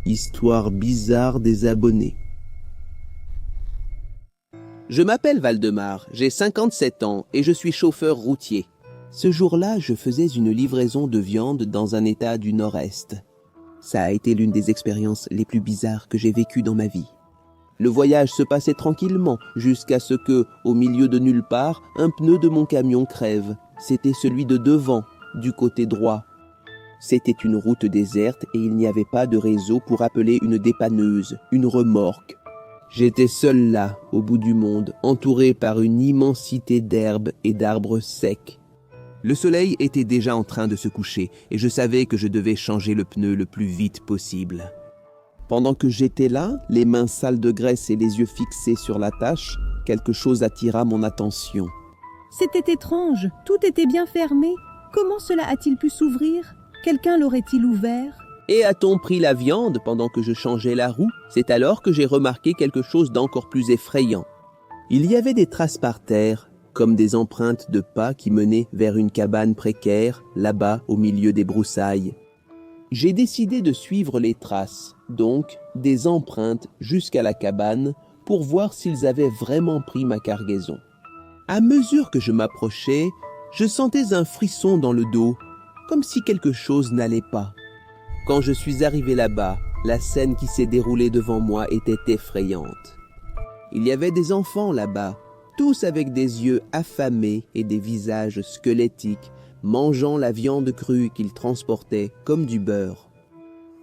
Histoire bizarre des abonnés. Je m'appelle Valdemar, j'ai 57 ans et je suis chauffeur routier. Ce jour-là, je faisais une livraison de viande dans un état du nord-est. Ça a été l'une des expériences les plus bizarres que j'ai vécues dans ma vie. Le voyage se passait tranquillement jusqu'à ce que, au milieu de nulle part, un pneu de mon camion crève. C'était celui de devant, du côté droit. C'était une route déserte et il n'y avait pas de réseau pour appeler une dépanneuse, une remorque. J'étais seul là, au bout du monde, entouré par une immensité d'herbes et d'arbres secs. Le soleil était déjà en train de se coucher et je savais que je devais changer le pneu le plus vite possible. Pendant que j'étais là, les mains sales de graisse et les yeux fixés sur la tâche, quelque chose attira mon attention. C'était étrange, tout était bien fermé. Comment cela a-t-il pu s'ouvrir? Quelqu'un l'aurait-il ouvert? Et a-t-on pris la viande pendant que je changeais la roue? C'est alors que j'ai remarqué quelque chose d'encore plus effrayant. Il y avait des traces par terre, comme des empreintes de pas qui menaient vers une cabane précaire, là-bas au milieu des broussailles. J'ai décidé de suivre les traces, donc des empreintes jusqu'à la cabane, pour voir s'ils avaient vraiment pris ma cargaison. À mesure que je m'approchais, je sentais un frisson dans le dos, comme si quelque chose n'allait pas. Quand je suis arrivé là-bas, la scène qui s'est déroulée devant moi était effrayante. Il y avait des enfants là-bas, tous avec des yeux affamés et des visages squelettiques, mangeant la viande crue qu'ils transportaient comme du beurre.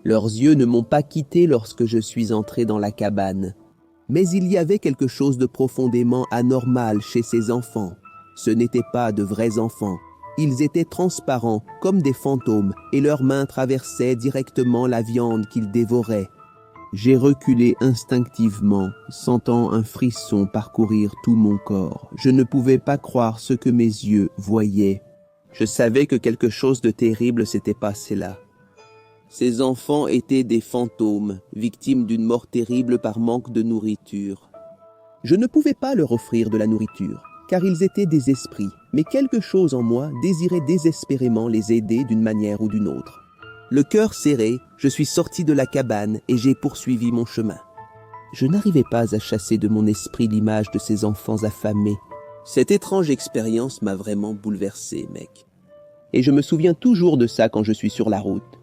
Leurs yeux ne m'ont pas quitté lorsque je suis entré dans la cabane. Mais il y avait quelque chose de profondément anormal chez ces enfants. Ce n'étaient pas de vrais enfants. Ils étaient transparents comme des fantômes et leurs mains traversaient directement la viande qu'ils dévoraient. J'ai reculé instinctivement, sentant un frisson parcourir tout mon corps. Je ne pouvais pas croire ce que mes yeux voyaient. Je savais que quelque chose de terrible s'était passé là. Ces enfants étaient des fantômes, victimes d'une mort terrible par manque de nourriture. Je ne pouvais pas leur offrir de la nourriture, car ils étaient des esprits, mais quelque chose en moi désirait désespérément les aider d'une manière ou d'une autre. Le cœur serré, je suis sorti de la cabane et j'ai poursuivi mon chemin. Je n'arrivais pas à chasser de mon esprit l'image de ces enfants affamés. Cette étrange expérience m'a vraiment bouleversé, mec. Et je me souviens toujours de ça quand je suis sur la route.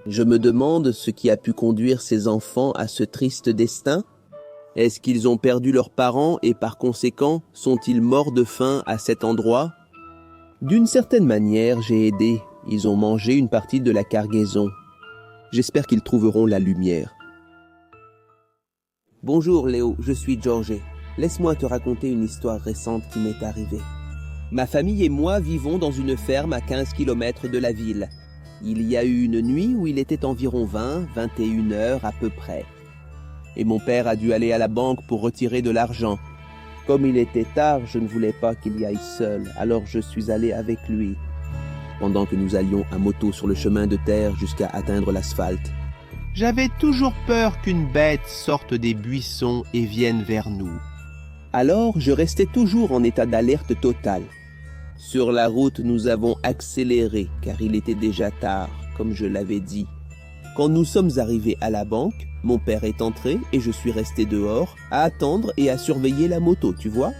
Je me demande ce qui a pu conduire ces enfants à ce triste destin. Est-ce qu'ils ont perdu leurs parents et par conséquent, sont-ils morts de faim à cet endroit? D'une certaine manière, j'ai aidé. Ils ont mangé une partie de la cargaison. J'espère qu'ils trouveront la lumière. Bonjour Léo, je suis George. Laisse-moi te raconter une histoire récente qui m'est arrivée. Ma famille et moi vivons dans une ferme à 15 km de la ville. Il y a eu une nuit où il était environ 21 heures à peu près. Et mon père a dû aller à la banque pour retirer de l'argent. Comme il était tard, je ne voulais pas qu'il y aille seul, alors je suis allé avec lui. Pendant que nous allions à moto sur le chemin de terre jusqu'à atteindre l'asphalte. J'avais toujours peur qu'une bête sorte des buissons et vienne vers nous. Alors, je restais toujours en état d'alerte totale. Sur la route, nous avons accéléré, car il était déjà tard, comme je l'avais dit. Quand nous sommes arrivés à la banque, mon père est entré et je suis resté dehors, à attendre et à surveiller la moto, tu vois?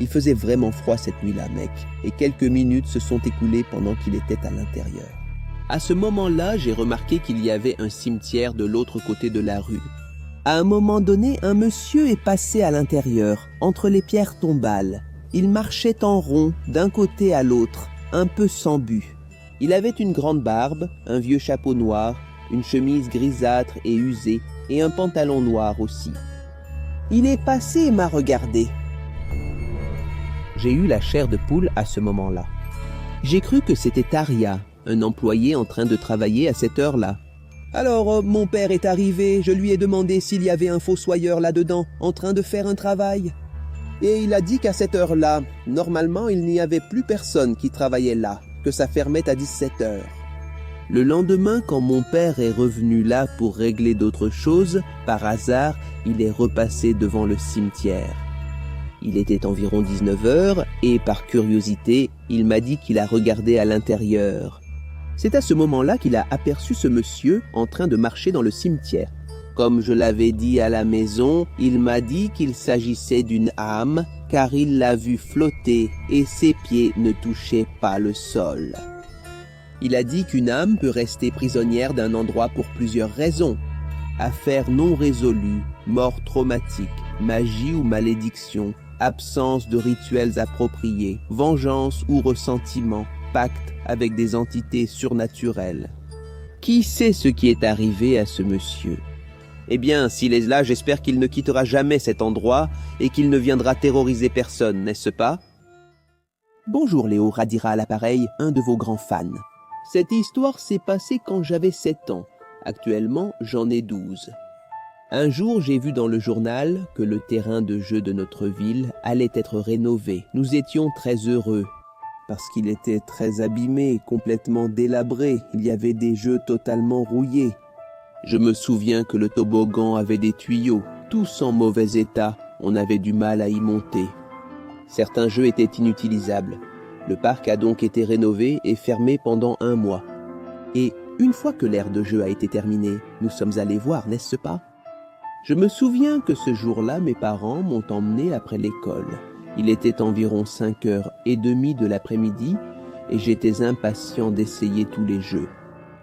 Il faisait vraiment froid cette nuit-là, mec, et quelques minutes se sont écoulées pendant qu'il était à l'intérieur. À ce moment-là, j'ai remarqué qu'il y avait un cimetière de l'autre côté de la rue. À un moment donné, un monsieur est passé à l'intérieur, entre les pierres tombales. Il marchait en rond, d'un côté à l'autre, un peu sans but. Il avait une grande barbe, un vieux chapeau noir, une chemise grisâtre et usée, et un pantalon noir aussi. Il est passé et m'a regardé. J'ai eu la chair de poule à ce moment-là. J'ai cru que c'était Aria, un employé en train de travailler à cette heure-là. Alors, mon père est arrivé, je lui ai demandé s'il y avait un fossoyeur là-dedans, en train de faire un travail. Et il a dit qu'à cette heure-là, normalement, il n'y avait plus personne qui travaillait là, que ça fermait à 17 heures. Le lendemain, quand mon père est revenu là pour régler d'autres choses, par hasard, il est repassé devant le cimetière. Il était environ 19 heures et, par curiosité, il m'a dit qu'il a regardé à l'intérieur. C'est à ce moment-là qu'il a aperçu ce monsieur en train de marcher dans le cimetière. Comme je l'avais dit à la maison, il m'a dit qu'il s'agissait d'une âme, car il l'a vue flotter et ses pieds ne touchaient pas le sol. Il a dit qu'une âme peut rester prisonnière d'un endroit pour plusieurs raisons. Affaires non résolues, mort traumatique, magie ou malédiction, absence de rituels appropriés, vengeance ou ressentiment, pacte avec des entités surnaturelles. Qui sait ce qui est arrivé à ce monsieur ? Eh bien, s'il est là, j'espère qu'il ne quittera jamais cet endroit et qu'il ne viendra terroriser personne, n'est-ce pas ? Bonjour Léo, radira à l'appareil, un de vos grands fans. Cette histoire s'est passée quand j'avais 7 ans. Actuellement, j'en ai 12. Un jour, j'ai vu dans le journal que le terrain de jeu de notre ville allait être rénové. Nous étions très heureux, parce qu'il était très abîmé, complètement délabré. Il y avait des jeux totalement rouillés. Je me souviens que le toboggan avait des tuyaux, tous en mauvais état, on avait du mal à y monter. Certains jeux étaient inutilisables. Le parc a donc été rénové et fermé pendant 1 mois. Et une fois que l'ère de jeu a été terminée, nous sommes allés voir, n'est-ce pas ? Je me souviens que ce jour-là, mes parents m'ont emmené après l'école. Il était environ 5h30 de l'après-midi et j'étais impatient d'essayer tous les jeux.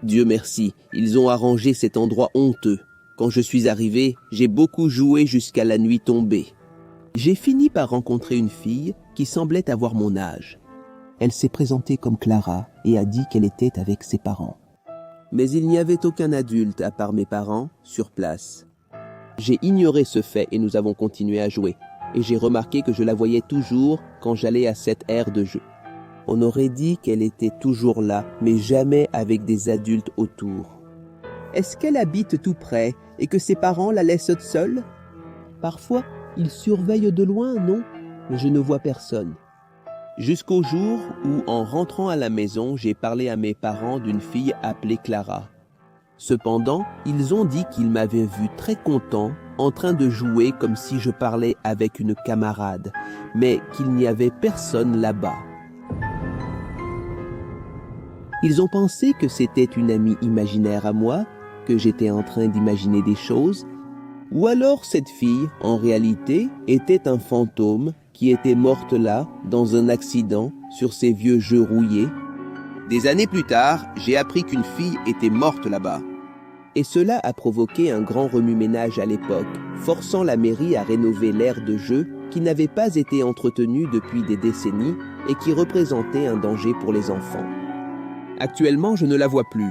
Dieu merci, ils ont arrangé cet endroit honteux. Quand je suis arrivé, j'ai beaucoup joué jusqu'à la nuit tombée. J'ai fini par rencontrer une fille qui semblait avoir mon âge. Elle s'est présentée comme Clara et a dit qu'elle était avec ses parents. Mais il n'y avait aucun adulte, à part mes parents, sur place. J'ai ignoré ce fait et nous avons continué à jouer. Et j'ai remarqué que je la voyais toujours quand j'allais à cette aire de jeu. On aurait dit qu'elle était toujours là, mais jamais avec des adultes autour. Est-ce qu'elle habite tout près et que ses parents la laissent seule ? Parfois, ils surveillent de loin, non ? Mais je ne vois personne. Jusqu'au jour où, en rentrant à la maison, j'ai parlé à mes parents d'une fille appelée Clara. Cependant, ils ont dit qu'ils m'avaient vu très content, en train de jouer comme si je parlais avec une camarade, mais qu'il n'y avait personne là-bas. Ils ont pensé que c'était une amie imaginaire à moi, que j'étais en train d'imaginer des choses, ou alors cette fille, en réalité, était un fantôme qui était morte là, dans un accident, sur ces vieux jeux rouillés. Des années plus tard, j'ai appris qu'une fille était morte là-bas. Et cela a provoqué un grand remue-ménage à l'époque, forçant la mairie à rénover l'aire de jeu qui n'avait pas été entretenue depuis des décennies et qui représentait un danger pour les enfants. Actuellement, je ne la vois plus.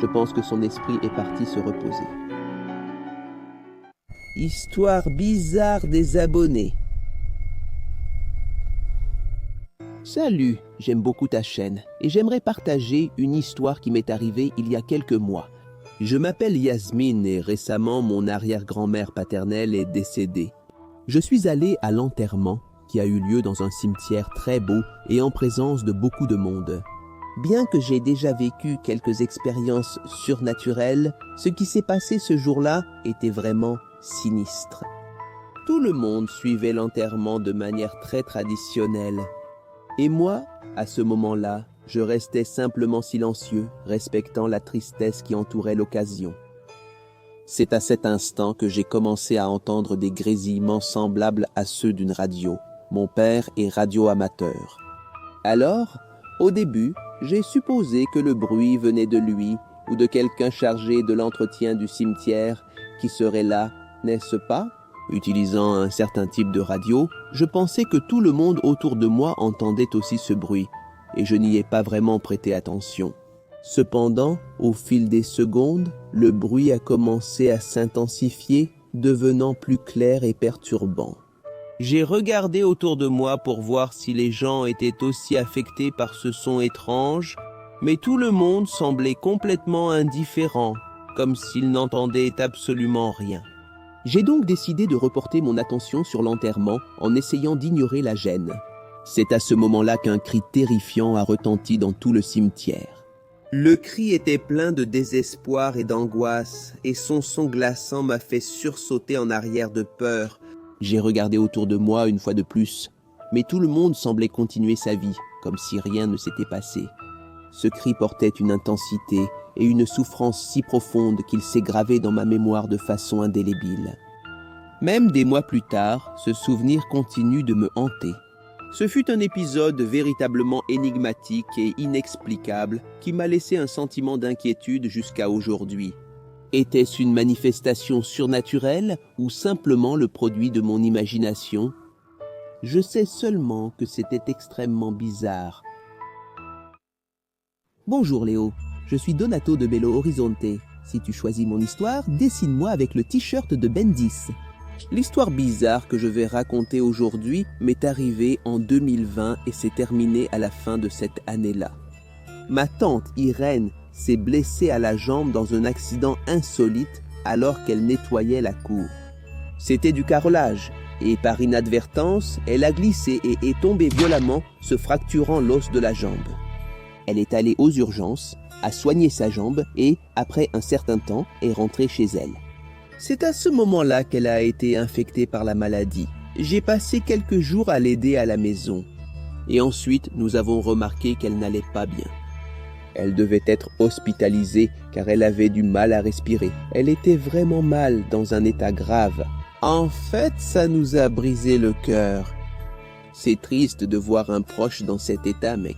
Je pense que son esprit est parti se reposer. Histoire bizarre des abonnés. Salut, j'aime beaucoup ta chaîne et j'aimerais partager une histoire qui m'est arrivée il y a quelques mois. Je m'appelle Yasmine et récemment mon arrière-grand-mère paternelle est décédée. Je suis allé à l'enterrement qui a eu lieu dans un cimetière très beau et en présence de beaucoup de monde. Bien que j'ai déjà vécu quelques expériences surnaturelles, ce qui s'est passé ce jour-là était vraiment sinistre. Tout le monde suivait l'enterrement de manière très traditionnelle. Et moi, à ce moment-là, je restais simplement silencieux, respectant la tristesse qui entourait l'occasion. C'est à cet instant que j'ai commencé à entendre des grésillements semblables à ceux d'une radio. Mon père est radioamateur. Alors, au début, j'ai supposé que le bruit venait de lui ou de quelqu'un chargé de l'entretien du cimetière qui serait là, n'est-ce pas ? Utilisant un certain type de radio, je pensais que tout le monde autour de moi entendait aussi ce bruit, et je n'y ai pas vraiment prêté attention. Cependant, au fil des secondes, le bruit a commencé à s'intensifier, devenant plus clair et perturbant. J'ai regardé autour de moi pour voir si les gens étaient aussi affectés par ce son étrange, mais tout le monde semblait complètement indifférent, comme s'il n'entendait absolument rien. J'ai donc décidé de reporter mon attention sur l'enterrement en essayant d'ignorer la gêne. C'est à ce moment-là qu'un cri terrifiant a retenti dans tout le cimetière. Le cri était plein de désespoir et d'angoisse, et son son glaçant m'a fait sursauter en arrière de peur. J'ai regardé autour de moi une fois de plus, mais tout le monde semblait continuer sa vie, comme si rien ne s'était passé. Ce cri portait une intensité et une souffrance si profonde qu'il s'est gravé dans ma mémoire de façon indélébile. Même des mois plus tard, ce souvenir continue de me hanter. Ce fut un épisode véritablement énigmatique et inexplicable qui m'a laissé un sentiment d'inquiétude jusqu'à aujourd'hui. Était-ce une manifestation surnaturelle ou simplement le produit de mon imagination ? Je sais seulement que c'était extrêmement bizarre. Bonjour Léo, je suis Donato de Belo Horizonte. Si tu choisis mon histoire, dessine-moi avec le t-shirt de Bendis. L'histoire bizarre que je vais raconter aujourd'hui m'est arrivée en 2020 et s'est terminée à la fin de cette année-là. Ma tante Irène s'est blessée à la jambe dans un accident insolite alors qu'elle nettoyait la cour. C'était du carrelage et par inadvertance, elle a glissé et est tombée violemment, se fracturant l'os de la jambe. Elle est allée aux urgences, a soigné sa jambe et, après un certain temps, est rentrée chez elle. C'est à ce moment-là qu'elle a été infectée par la maladie. J'ai passé quelques jours à l'aider à la maison. Et ensuite, nous avons remarqué qu'elle n'allait pas bien. Elle devait être hospitalisée car elle avait du mal à respirer. Elle était vraiment mal, dans un état grave. En fait, ça nous a brisé le cœur. C'est triste de voir un proche dans cet état, mec.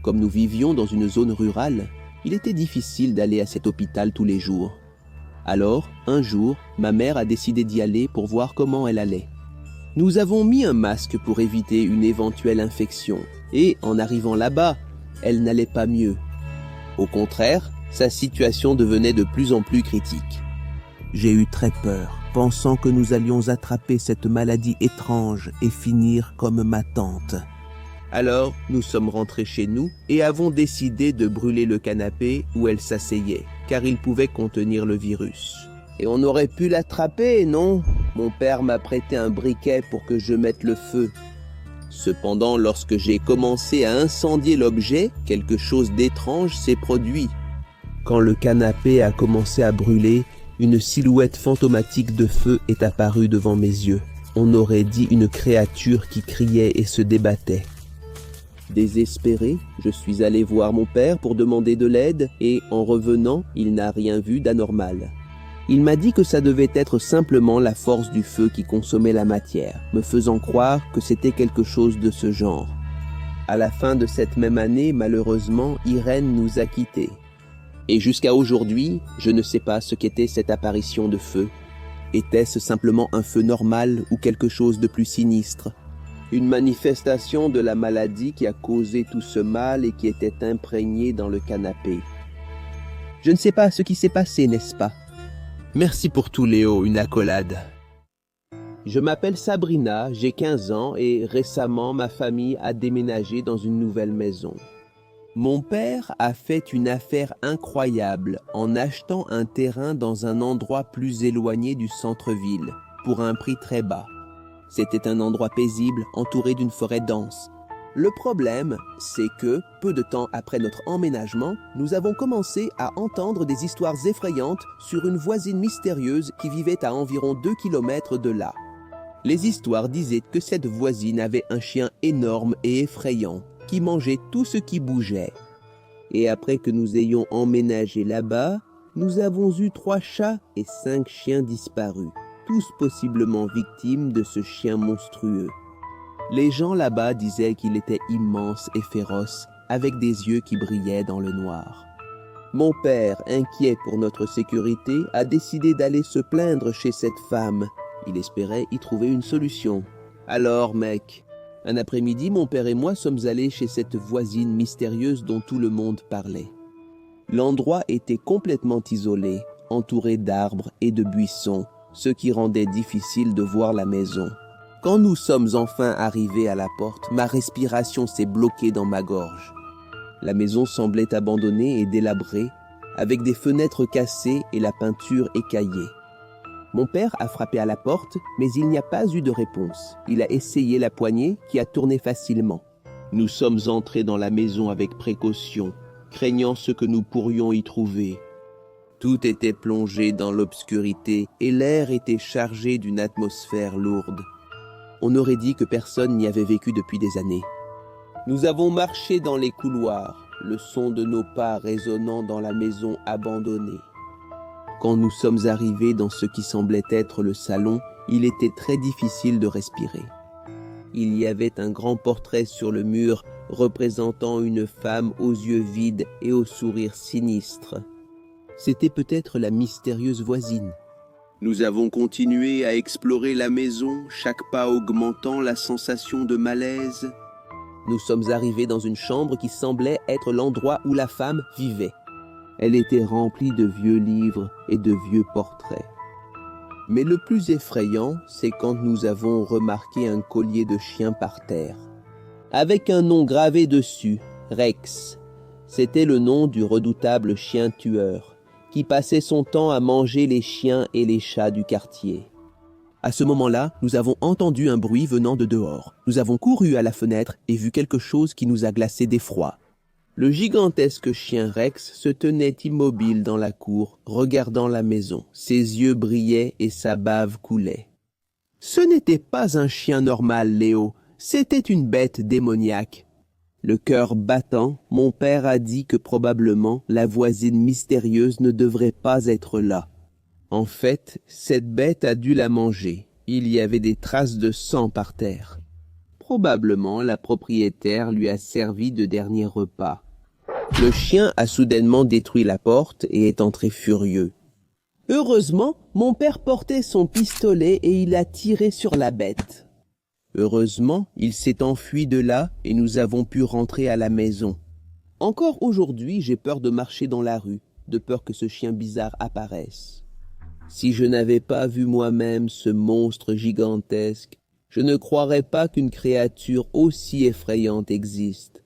Comme nous vivions dans une zone rurale, il était difficile d'aller à cet hôpital tous les jours. Alors, un jour, ma mère a décidé d'y aller pour voir comment elle allait. Nous avons mis un masque pour éviter une éventuelle infection. Et, en arrivant là-bas, elle n'allait pas mieux. Au contraire, sa situation devenait de plus en plus critique. J'ai eu très peur, pensant que nous allions attraper cette maladie étrange et finir comme ma tante. Alors, nous sommes rentrés chez nous et avons décidé de brûler le canapé où elle s'asseyait, car il pouvait contenir le virus. Et on aurait pu l'attraper, non ? Mon père m'a prêté un briquet pour que je mette le feu. Cependant, lorsque j'ai commencé à incendier l'objet, quelque chose d'étrange s'est produit. Quand le canapé a commencé à brûler, une silhouette fantomatique de feu est apparue devant mes yeux. On aurait dit une créature qui criait et se débattait. Désespéré, je suis allé voir mon père pour demander de l'aide et, en revenant, il n'a rien vu d'anormal. Il m'a dit que ça devait être simplement la force du feu qui consommait la matière, me faisant croire que c'était quelque chose de ce genre. À la fin de cette même année, malheureusement, Irène nous a quittés. Et jusqu'à aujourd'hui, je ne sais pas ce qu'était cette apparition de feu. Était-ce simplement un feu normal ou quelque chose de plus sinistre ? Une manifestation de la maladie qui a causé tout ce mal et qui était imprégnée dans le canapé. Je ne sais pas ce qui s'est passé, n'est-ce pas ? Merci pour tout, Léo, une accolade. Je m'appelle Sabrina, j'ai 15 ans et récemment ma famille a déménagé dans une nouvelle maison. Mon père a fait une affaire incroyable en achetant un terrain dans un endroit plus éloigné du centre-ville, pour un prix très bas. C'était un endroit paisible, entouré d'une forêt dense. Le problème, c'est que, peu de temps après notre emménagement, nous avons commencé à entendre des histoires effrayantes sur une voisine mystérieuse qui vivait à environ 2 kilomètres de là. Les histoires disaient que cette voisine avait un chien énorme et effrayant, qui mangeait tout ce qui bougeait. Et après que nous ayons emménagé là-bas, nous avons eu 3 chats et 5 chiens disparus, tous possiblement victimes de ce chien monstrueux. Les gens là-bas disaient qu'il était immense et féroce, avec des yeux qui brillaient dans le noir. Mon père, inquiet pour notre sécurité, a décidé d'aller se plaindre chez cette femme. Il espérait y trouver une solution. Alors, mec, un après-midi, mon père et moi sommes allés chez cette voisine mystérieuse dont tout le monde parlait. L'endroit était complètement isolé, entouré d'arbres et de buissons, ce qui rendait difficile de voir la maison. Quand nous sommes enfin arrivés à la porte, ma respiration s'est bloquée dans ma gorge. La maison semblait abandonnée et délabrée, avec des fenêtres cassées et la peinture écaillée. Mon père a frappé à la porte, mais il n'y a pas eu de réponse. Il a essayé la poignée, qui a tourné facilement. Nous sommes entrés dans la maison avec précaution, craignant ce que nous pourrions y trouver. Tout était plongé dans l'obscurité et l'air était chargé d'une atmosphère lourde. On aurait dit que personne n'y avait vécu depuis des années. Nous avons marché dans les couloirs, le son de nos pas résonnant dans la maison abandonnée. Quand nous sommes arrivés dans ce qui semblait être le salon, il était très difficile de respirer. Il y avait un grand portrait sur le mur représentant une femme aux yeux vides et au sourire sinistre. C'était peut-être la mystérieuse voisine. Nous avons continué à explorer la maison, chaque pas augmentant la sensation de malaise. Nous sommes arrivés dans une chambre qui semblait être l'endroit où la femme vivait. Elle était remplie de vieux livres et de vieux portraits. Mais le plus effrayant, c'est quand nous avons remarqué un collier de chien par terre, avec un nom gravé dessus, Rex. C'était le nom du redoutable chien tueur, qui passait son temps à manger les chiens et les chats du quartier. À ce moment-là, nous avons entendu un bruit venant de dehors. Nous avons couru à la fenêtre et vu quelque chose qui nous a glacé d'effroi. Le gigantesque chien Rex se tenait immobile dans la cour, regardant la maison. Ses yeux brillaient et sa bave coulait. Ce n'était pas un chien normal, Léo, c'était une bête démoniaque. Le cœur battant, mon père a dit que probablement la voisine mystérieuse ne devrait pas être là. En fait, cette bête a dû la manger. Il y avait des traces de sang par terre. Probablement la propriétaire lui a servi de dernier repas. Le chien a soudainement détruit la porte et est entré furieux. Heureusement, mon père portait son pistolet et il a tiré sur la bête. Heureusement, il s'est enfui de là et nous avons pu rentrer à la maison. Encore aujourd'hui, j'ai peur de marcher dans la rue, de peur que ce chien bizarre apparaisse. Si je n'avais pas vu moi-même ce monstre gigantesque, je ne croirais pas qu'une créature aussi effrayante existe.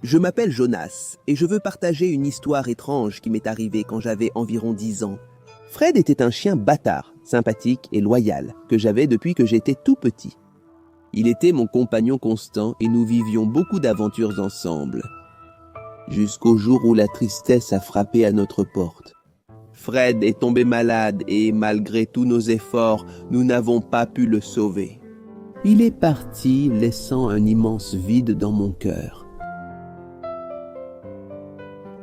Je m'appelle Jonas et je veux partager une histoire étrange qui m'est arrivée quand j'avais environ 10 ans. Fred était un chien bâtard, sympathique et loyal, que j'avais depuis que j'étais tout petit. Il était mon compagnon constant et nous vivions beaucoup d'aventures ensemble. Jusqu'au jour où la tristesse a frappé à notre porte. Fred est tombé malade et, malgré tous nos efforts, nous n'avons pas pu le sauver. Il est parti, laissant un immense vide dans mon cœur.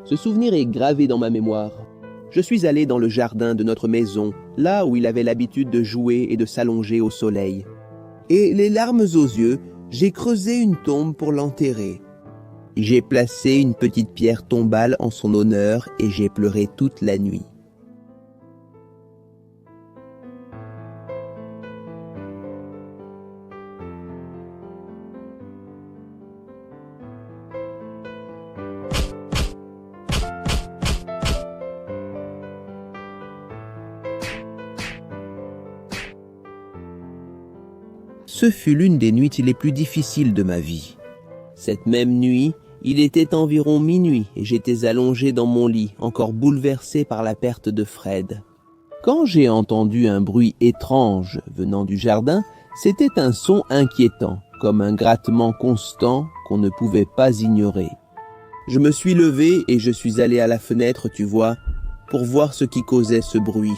Ce souvenir est gravé dans ma mémoire. Je suis allé dans le jardin de notre maison, là où il avait l'habitude de jouer et de s'allonger au soleil. Et les larmes aux yeux, j'ai creusé une tombe pour l'enterrer. J'ai placé une petite pierre tombale en son honneur et j'ai pleuré toute la nuit. Ce fut l'une des nuits les plus difficiles de ma vie. Cette même nuit, il était environ minuit et j'étais allongé dans mon lit, encore bouleversé par la perte de Fred. Quand j'ai entendu un bruit étrange venant du jardin, c'était un son inquiétant, comme un grattement constant qu'on ne pouvait pas ignorer. Je me suis levé et je suis allé à la fenêtre, tu vois, pour voir ce qui causait ce bruit.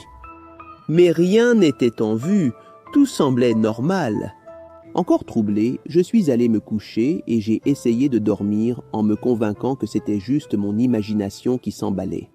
Mais rien n'était en vue, tout semblait normal. Encore troublé, je suis allé me coucher et j'ai essayé de dormir en me convainquant que c'était juste mon imagination qui s'emballait.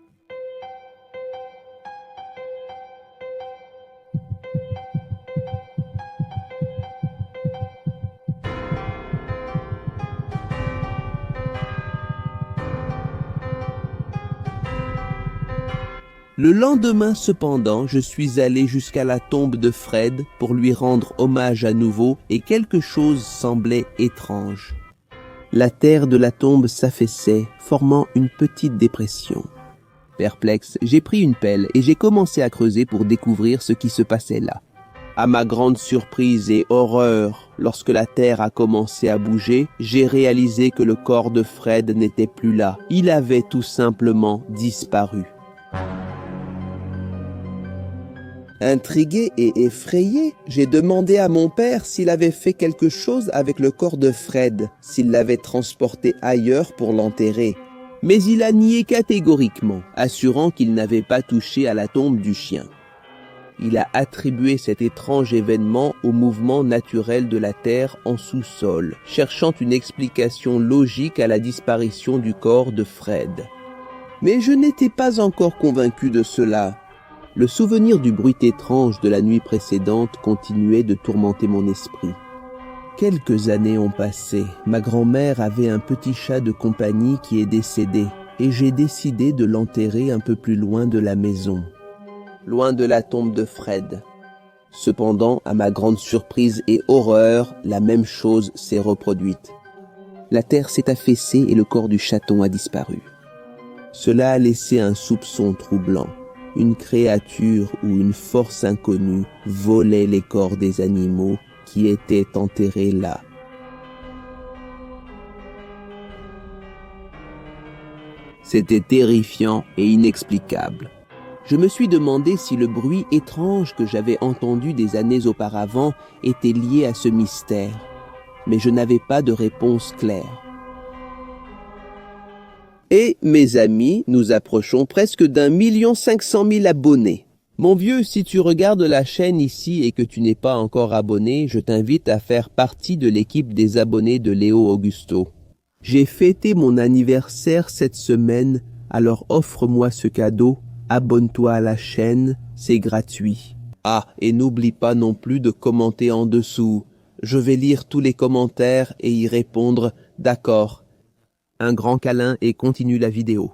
Le lendemain, cependant, je suis allé jusqu'à la tombe de Fred pour lui rendre hommage à nouveau et quelque chose semblait étrange. La terre de la tombe s'affaissait, formant une petite dépression. Perplexe, j'ai pris une pelle et j'ai commencé à creuser pour découvrir ce qui se passait là. À ma grande surprise et horreur, lorsque la terre a commencé à bouger, j'ai réalisé que le corps de Fred n'était plus là. Il avait tout simplement disparu. Intrigué et effrayé, j'ai demandé à mon père s'il avait fait quelque chose avec le corps de Fred, s'il l'avait transporté ailleurs pour l'enterrer. Mais il a nié catégoriquement, assurant qu'il n'avait pas touché à la tombe du chien. Il a attribué cet étrange événement au mouvement naturel de la Terre en sous-sol, cherchant une explication logique à la disparition du corps de Fred. Mais je n'étais pas encore convaincu de cela. Le souvenir du bruit étrange de la nuit précédente continuait de tourmenter mon esprit. Quelques années ont passé. Ma grand-mère avait un petit chat de compagnie qui est décédé, et j'ai décidé de l'enterrer un peu plus loin de la maison, loin de la tombe de Fred. Cependant, à ma grande surprise et horreur, la même chose s'est reproduite. La terre s'est affaissée et le corps du chaton a disparu. Cela a laissé un soupçon troublant. Une créature ou une force inconnue volait les corps des animaux qui étaient enterrés là. C'était terrifiant et inexplicable. Je me suis demandé si le bruit étrange que j'avais entendu des années auparavant était lié à ce mystère, mais je n'avais pas de réponse claire. Et, mes amis, nous approchons presque d'1,5 million abonnés. Mon vieux, si tu regardes la chaîne ici et que tu n'es pas encore abonné, je t'invite à faire partie de l'équipe des abonnés de Léo Augusto. J'ai fêté mon anniversaire cette semaine, alors offre-moi ce cadeau, abonne-toi à la chaîne, c'est gratuit. Ah, et n'oublie pas non plus de commenter en dessous. Je vais lire tous les commentaires et y répondre « D'accord ». Un grand câlin et continue la vidéo.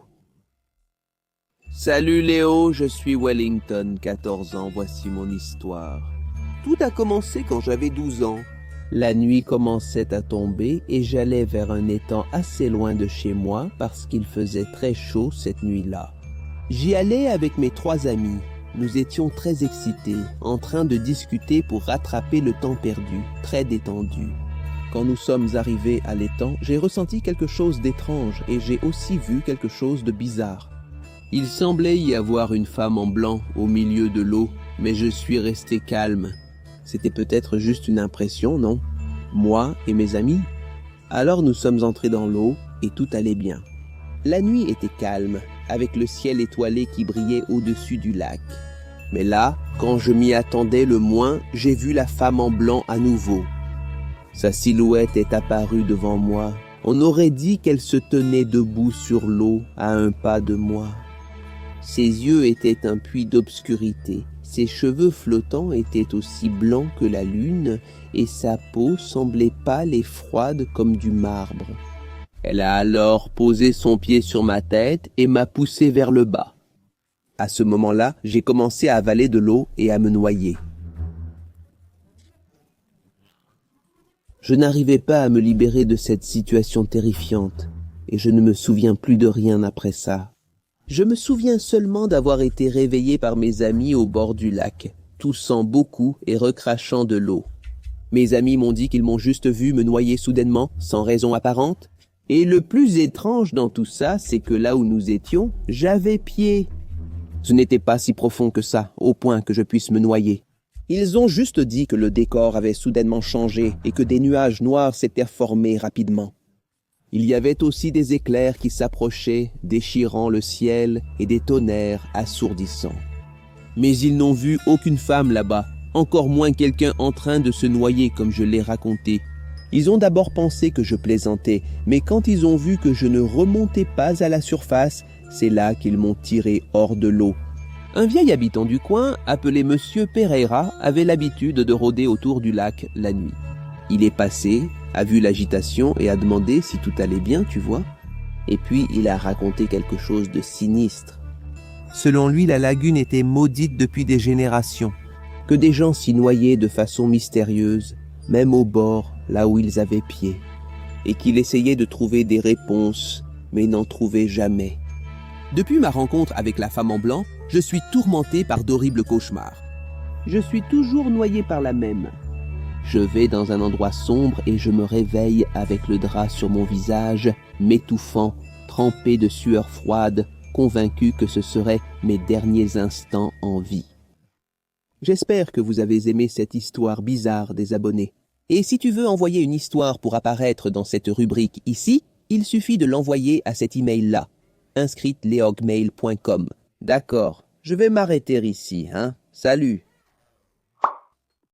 Salut Léo, je suis Wellington, 14 ans, voici mon histoire. Tout a commencé quand j'avais 12 ans. La nuit commençait à tomber et j'allais vers un étang assez loin de chez moi parce qu'il faisait très chaud cette nuit-là. J'y allais avec mes 3 amis. Nous étions très excités, en train de discuter pour rattraper le temps perdu, très détendus. Quand nous sommes arrivés à l'étang, j'ai ressenti quelque chose d'étrange et j'ai aussi vu quelque chose de bizarre. Il semblait y avoir une femme en blanc au milieu de l'eau, mais je suis resté calme. C'était peut-être juste une impression, non? Moi et mes amis? Alors nous sommes entrés dans l'eau et tout allait bien. La nuit était calme, avec le ciel étoilé qui brillait au-dessus du lac. Mais là, quand je m'y attendais le moins, j'ai vu la femme en blanc à nouveau. Sa silhouette est apparue devant moi. On aurait dit qu'elle se tenait debout sur l'eau à un pas de moi. Ses yeux étaient un puits d'obscurité. Ses cheveux flottants étaient aussi blancs que la lune et sa peau semblait pâle et froide comme du marbre. Elle a alors posé son pied sur ma tête et m'a poussé vers le bas. À ce moment-là, j'ai commencé à avaler de l'eau et à me noyer. Je n'arrivais pas à me libérer de cette situation terrifiante, et je ne me souviens plus de rien après ça. Je me souviens seulement d'avoir été réveillé par mes amis au bord du lac, toussant beaucoup et recrachant de l'eau. Mes amis m'ont dit qu'ils m'ont juste vu me noyer soudainement, sans raison apparente, et le plus étrange dans tout ça, c'est que là où nous étions, j'avais pied. Ce n'était pas si profond que ça, au point que je puisse me noyer. Ils ont juste dit que le décor avait soudainement changé et que des nuages noirs s'étaient formés rapidement. Il y avait aussi des éclairs qui s'approchaient, déchirant le ciel, et des tonnerres assourdissants. Mais ils n'ont vu aucune femme là-bas, encore moins quelqu'un en train de se noyer comme je l'ai raconté. Ils ont d'abord pensé que je plaisantais, mais quand ils ont vu que je ne remontais pas à la surface, c'est là qu'ils m'ont tiré hors de l'eau. Un vieil habitant du coin, appelé Monsieur Pereira, avait l'habitude de rôder autour du lac la nuit. Il est passé, a vu l'agitation et a demandé si tout allait bien, tu vois. Et puis il a raconté quelque chose de sinistre. Selon lui, la lagune était maudite depuis des générations, que des gens s'y noyaient de façon mystérieuse, même au bord, là où ils avaient pied, et qu'il essayait de trouver des réponses, mais n'en trouvait jamais. Depuis ma rencontre avec la femme en blanc, je suis tourmenté par d'horribles cauchemars. Je suis toujours noyé par la même. Je vais dans un endroit sombre et je me réveille avec le drap sur mon visage, m'étouffant, trempé de sueur froide, convaincu que ce seraient mes derniers instants en vie. J'espère que vous avez aimé cette histoire bizarre des abonnés. Et si tu veux envoyer une histoire pour apparaître dans cette rubrique ici, il suffit de l'envoyer à cet email-là. inscrite lesogmail.com. D'accord, je vais m'arrêter ici, hein. Salut.